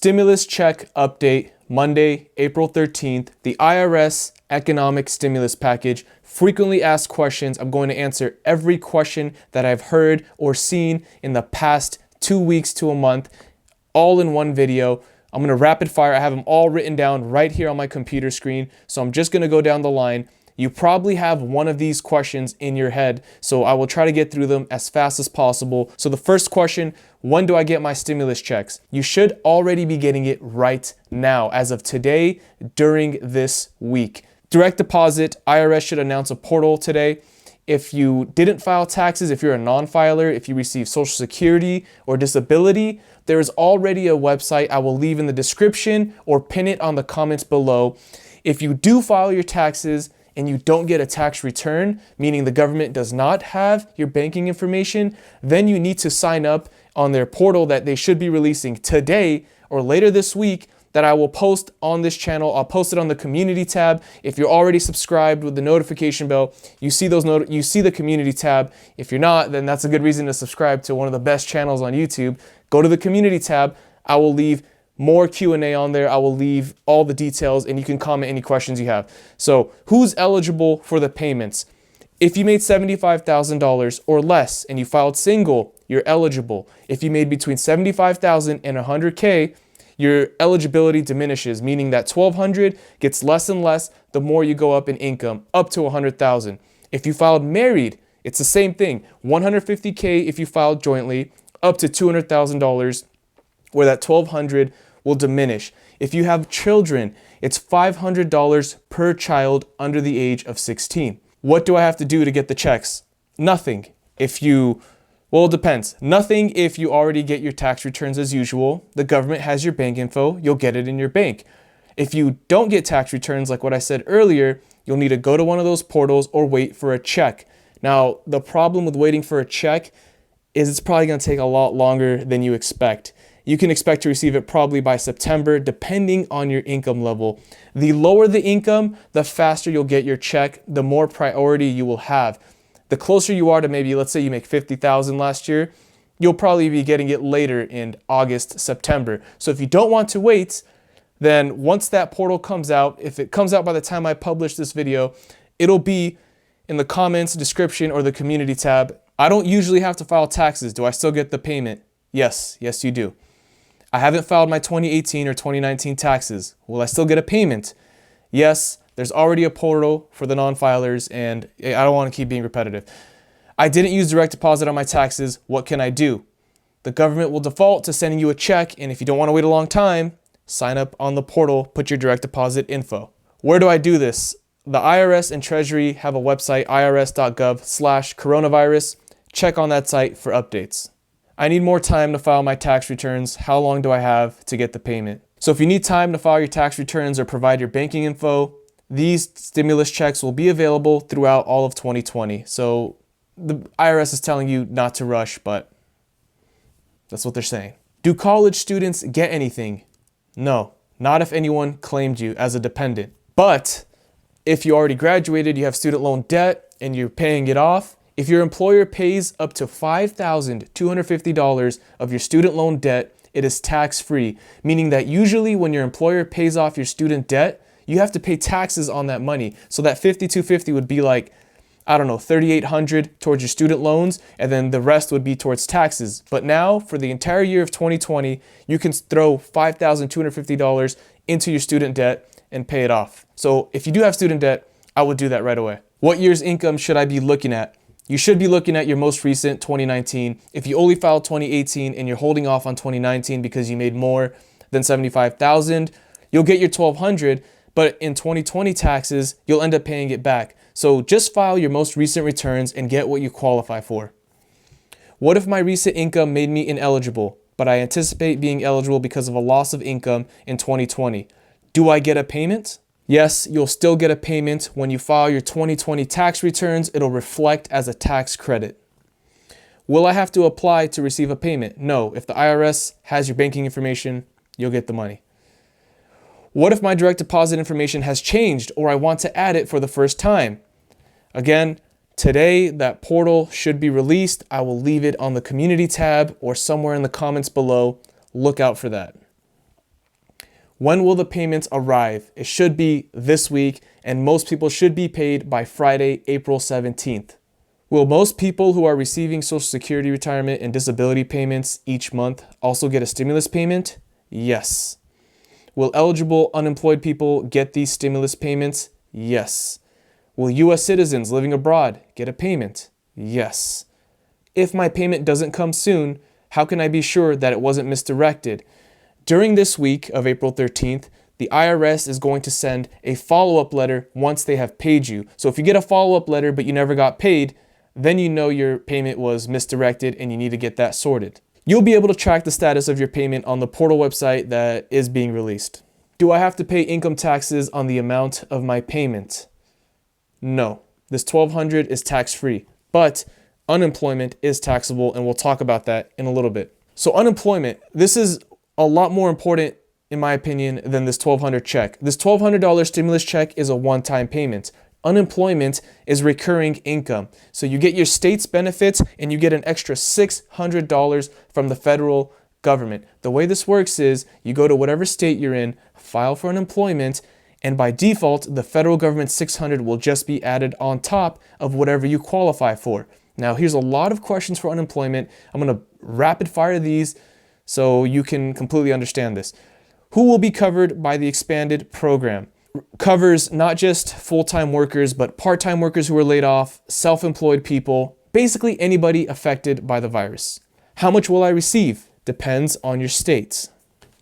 Stimulus check update, Monday, April 13th. The IRS economic stimulus package. Frequently asked questions. I'm going to answer every question that I've heard or seen in the past 2 weeks to a month, all in one video. I'm going to rapid fire. I have them all written down right here on my computer screen. So I'm just going to go down the line. You probably have one of these questions in your head, so I will try to get through them as fast as possible. So the first question, when do I get my stimulus checks? You should already be getting it right now, as of today, during this week. Direct deposit, IRS should announce a portal today. If you didn't file taxes, if you're a non-filer, if you receive Social Security or disability, there is already a website I will leave in the description or pin it on the comments below. If you do file your taxes and you don't get a tax return, meaning the government does not have your banking information, then you need to sign up on their portal that they should be releasing today or later this week, that I will post on this channel. I'll post it on the community tab. If you're already subscribed with the notification bell, you see you see the community tab. If you're not, then that's a good reason to subscribe to one of the best channels on YouTube. Go to the community tab. I will leave more Q&A on there. I will leave all the details and you can comment any questions you have. So who's eligible for the payments? If you made $75,000 or less and you filed single, you're eligible. If you made between $75,000 and $100K, your eligibility diminishes, meaning that $1,200 gets less and less the more you go up in income, up to $100,000. If you filed married, it's the same thing. $150K if you filed jointly, up to $200,000, where that $1,200 will diminish. If you have children, it's $500 per child under the age of 16. What do I have to do to get the checks? Nothing. Well, it depends. Nothing if you already get your tax returns as usual. The government has your bank info. You'll get it in your bank. If you don't get tax returns, like what I said earlier, you'll need to go to one of those portals or wait for a check. Now, the problem with waiting for a check is it's probably going to take a lot longer than you expect. You can expect to receive it probably by September, depending on your income level. The lower the income, the faster you'll get your check, the more priority you will have. The closer you are to maybe, let's say you make $50,000 last year, you'll probably be getting it later in August, September. So if you don't want to wait, then once that portal comes out, if it comes out by the time I publish this video, it'll be in the comments, description, or the community tab. I don't usually have to file taxes. Do I still get the payment? Yes, you do. I haven't filed my 2018 or 2019 taxes. Will I still get a payment? Yes, there's already a portal for the non-filers, and I don't want to keep being repetitive. I didn't use direct deposit on my taxes. What can I do? The government will default to sending you a check, and if you don't want to wait a long time, sign up on the portal, put your direct deposit info. Where do I do this? The IRS and Treasury have a website, irs.gov/coronavirus. Check on that site for updates. I need more time to file my tax returns. How long do I have to get the payment? So if you need time to file your tax returns or provide your banking info, these stimulus checks will be available throughout all of 2020. So the IRS is telling you not to rush, but that's what they're saying. Do college students get anything? No, not if anyone claimed you as a dependent. But if you already graduated, you have student loan debt and you're paying it off, if your employer pays up to $5,250 of your student loan debt, it is tax-free, meaning that usually when your employer pays off your student debt, you have to pay taxes on that money. So that $5,250 would be like, I don't know, $3,800 towards your student loans, and then the rest would be towards taxes. But now, for the entire year of 2020, you can throw $5,250 into your student debt and pay it off. So if you do have student debt, I would do that right away. What year's income should I be looking at? You should be looking at your most recent 2019. If you only filed 2018 and you're holding off on 2019 because you made more than $75,000, you'll get your $1,200, but in 2020 taxes, you'll end up paying it back. So just file your most recent returns and get what you qualify for. What if my recent income made me ineligible, but I anticipate being eligible because of a loss of income in 2020? Do I get a payment? Yes, you'll still get a payment. When you file your 2020 tax returns, it'll reflect as a tax credit. Will I have to apply to receive a payment? No. If the IRS has your banking information, you'll get the money. What if my direct deposit information has changed or I want to add it for the first time? Again, today that portal should be released. I will leave it on the community tab or somewhere in the comments below. Look out for that. When will the payments arrive? It should be this week, and most people should be paid by Friday, April 17th. Will most people who are receiving Social Security, retirement, and disability payments each month also get a stimulus payment? Yes. Will eligible unemployed people get these stimulus payments? Yes. Will U.S. citizens living abroad get a payment? Yes. If my payment doesn't come soon, how can I be sure that it wasn't misdirected? During this week of April 13th, the IRS is going to send a follow-up letter once they have paid you. So if you get a follow-up letter but you never got paid, then you know your payment was misdirected and you need to get that sorted. You'll be able to track the status of your payment on the portal website that is being released. Do I have to pay income taxes on the amount of my payment? No. This $1,200 is tax-free, but unemployment is taxable, and we'll talk about that in a little bit. So unemployment, this is a lot more important, in my opinion, than this $1,200 check. This $1,200 stimulus check is a one-time payment. Unemployment is recurring income. So you get your state's benefits and you get an extra $600 from the federal government. The way this works is you go to whatever state you're in, file for unemployment, and by default, the federal government $600 will just be added on top of whatever you qualify for. Now, here's a lot of questions for unemployment. I'm going to rapid fire these so you can completely understand this. Who will be covered by the expanded program? Covers not just full-time workers, but part-time workers who are laid off, self-employed people, basically anybody affected by the virus. How much will I receive? Depends on your state.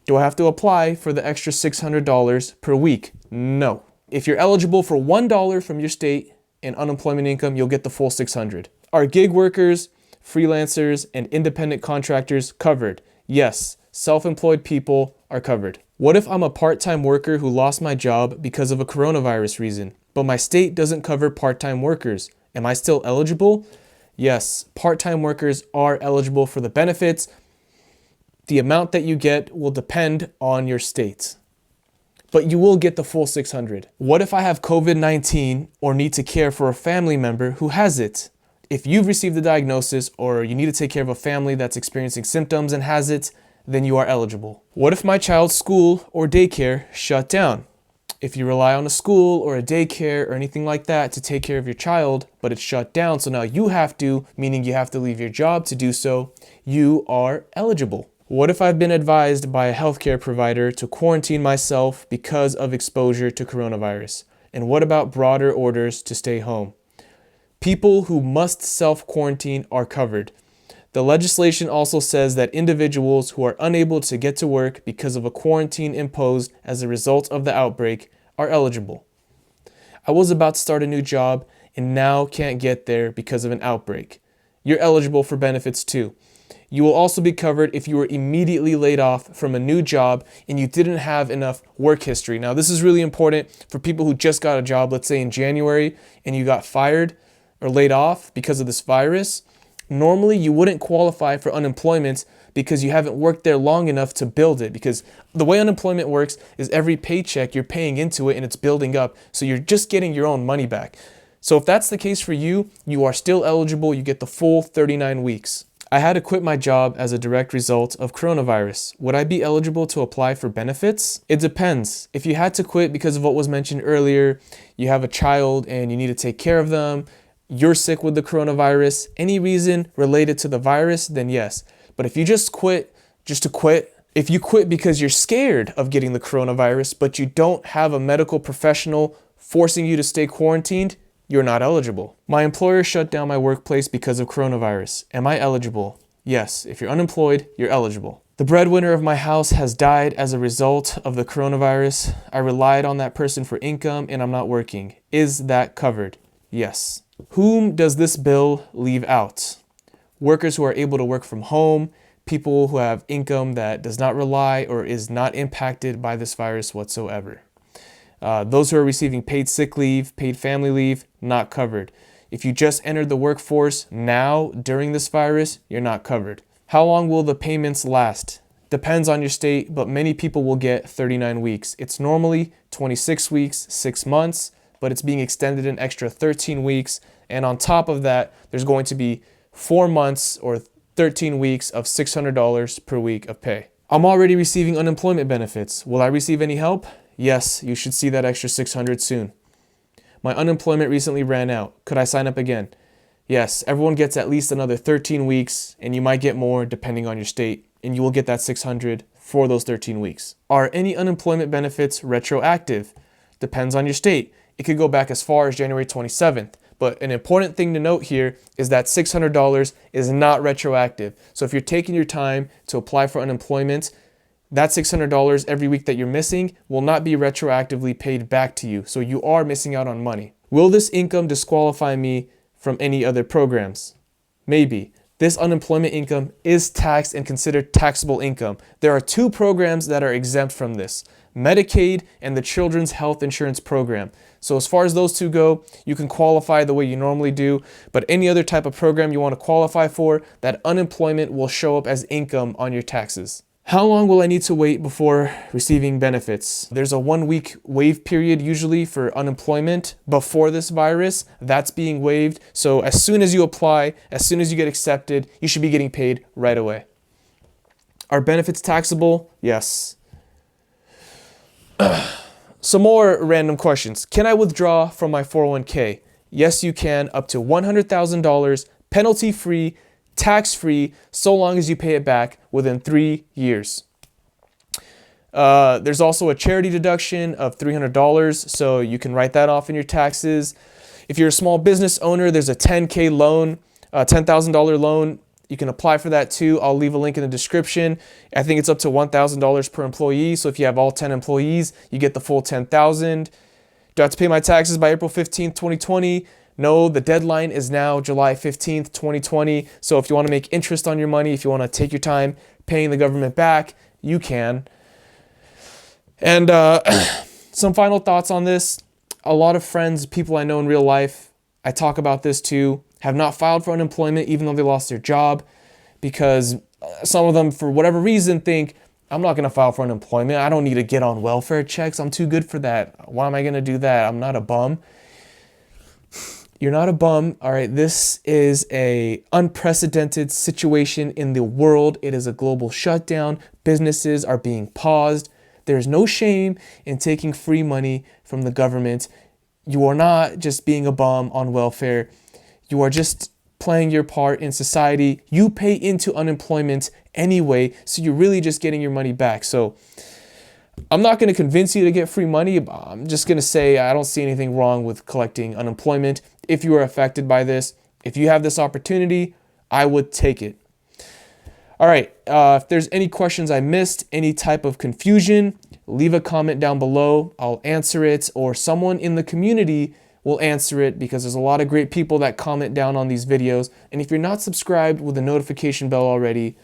Do I have to apply for the extra $600 per week? No. If you're eligible for $1 from your state in unemployment income, you'll get the full $600. Are gig workers, freelancers, and independent contractors covered? Yes. Self-employed people are covered. What if I'm a part-time worker who lost my job because of a coronavirus reason, but my state doesn't cover part-time workers? Am I still eligible? Yes, part-time workers are eligible for the benefits. The amount that you get will depend on your state, but you will get the full $600. What if I have COVID-19 or need to care for a family member who has it? If you've received the diagnosis or you need to take care of a family that's experiencing symptoms and has it, then you are eligible. What if my child's school or daycare shut down? If you rely on a school or a daycare or anything like that to take care of your child, but it's shut down, so now you have to, meaning you have to leave your job to do so, you are eligible. What if I've been advised by a healthcare provider to quarantine myself because of exposure to coronavirus? And what about broader orders to stay home? People who must self-quarantine are covered. The legislation also says that individuals who are unable to get to work because of a quarantine imposed as a result of the outbreak are eligible. I was about to start a new job and now can't get there because of an outbreak. You're eligible for benefits too. You will also be covered if you were immediately laid off from a new job and you didn't have enough work history. Now, this is really important for people who just got a job, let's say in January, and you got fired or laid off because of this virus. Normally, you wouldn't qualify for unemployment because you haven't worked there long enough to build it. Because the way unemployment works is every paycheck you're paying into it and it's building up. So you're just getting your own money back. So if that's the case for you, you are still eligible. You get the full 39 weeks. I had to quit my job as a direct result of coronavirus. Would I be eligible to apply for benefits? It depends. If you had to quit because of what was mentioned earlier, you have a child and you need to take care of them, you're sick with the coronavirus, any reason related to the virus, then yes. But if you just quit, just to quit, if you quit because you're scared of getting the coronavirus, but you don't have a medical professional forcing you to stay quarantined, you're not eligible. My employer shut down my workplace because of coronavirus. Am I eligible? Yes. If you're unemployed, you're eligible. The breadwinner of my house has died as a result of the coronavirus. I relied on that person for income and I'm not working. Is that covered? Yes. Whom does this bill leave out? Workers who are able to work from home, people who have income that does not rely or is not impacted by this virus whatsoever. Those who are receiving paid sick leave, paid family leave, not covered. If you just entered the workforce now during this virus, you're not covered. How long will the payments last? Depends on your state, but many people will get 39 weeks. It's normally 26 weeks, 6 months, but it's being extended an extra 13 weeks. And on top of that, there's going to be 4 months or 13 weeks of $600 per week of pay. I'm already receiving unemployment benefits. Will I receive any help? Yes, you should see that extra 600 soon. My unemployment recently ran out. Could I sign up again? Yes, everyone gets at least another 13 weeks, and you might get more depending on your state, and you will get that 600 for those 13 weeks. Are any unemployment benefits retroactive? Depends on your state. It could go back as far as January 27th. But an important thing to note here is that $600 is not retroactive. So if you're taking your time to apply for unemployment, that $600 every week that you're missing will not be retroactively paid back to you. So you are missing out on money. Will this income disqualify me from any other programs? Maybe. This unemployment income is taxed and considered taxable income. There are two programs that are exempt from this: Medicaid and the Children's Health Insurance Program. So as far as those two go, you can qualify the way you normally do, but any other type of program you want to qualify for, that unemployment will show up as income on your taxes. How long will I need to wait before receiving benefits? There's a 1-week waive period usually for unemployment before this virus. That's being waived. So as soon as you apply, as soon as you get accepted, you should be getting paid right away. Are benefits taxable? Yes. Some more random questions. Can I withdraw from my 401k? Yes, you can, up to $100,000, penalty-free, tax-free, so long as you pay it back within 3 years. There's also a charity deduction of $300, so you can write that off in your taxes. If you're a small business owner, there's a $10,000 loan, $10,000 loan. You can apply for that too. I'll leave a link in the description. I think it's up to $1,000 per employee. So if you have all 10 employees, you get the full $10,000. Do I have to pay my taxes by April 15th, 2020? No, the deadline is now July 15th, 2020. So if you want to make interest on your money, if you want to take your time paying the government back, you can. And some final thoughts on this. A lot of friends, people I know in real life, I talk about this too, have not filed for unemployment even though they lost their job, because some of them, for whatever reason, think, I'm not going to file for unemployment. I don't need to get on welfare checks. I'm too good for that. Why am I going to do that? I'm not a bum. You're not a bum. All right. This is an unprecedented situation in the world. It is a global shutdown. Businesses are being paused. There's no shame in taking free money from the government. You are not just being a bum on welfare. You are just playing your part in society. You pay into unemployment anyway, so you're really just getting your money back. So I'm not going to convince you to get free money. I'm just going to say I don't see anything wrong with collecting unemployment. If you are affected by this, if you have this opportunity, I would take it. All right. If there's any questions I missed, any type of confusion, leave a comment down below. I'll answer it, or someone in the community will answer it, because there's a lot of great people that comment down on these videos. And if you're not subscribed with the notification bell already,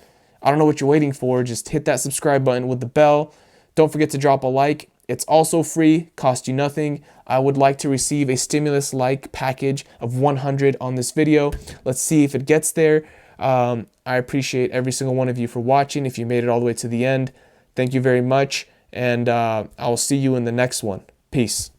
I don't know what you're waiting for. Just hit that subscribe button with the bell. Don't forget to drop a like. It's also free, cost you nothing. I would like to receive a stimulus like package of 100 on this video. Let's see if it gets there. I appreciate every single one of you for watching. If you made it all the way to the end, thank you very much. And I'll see you in the next one. Peace.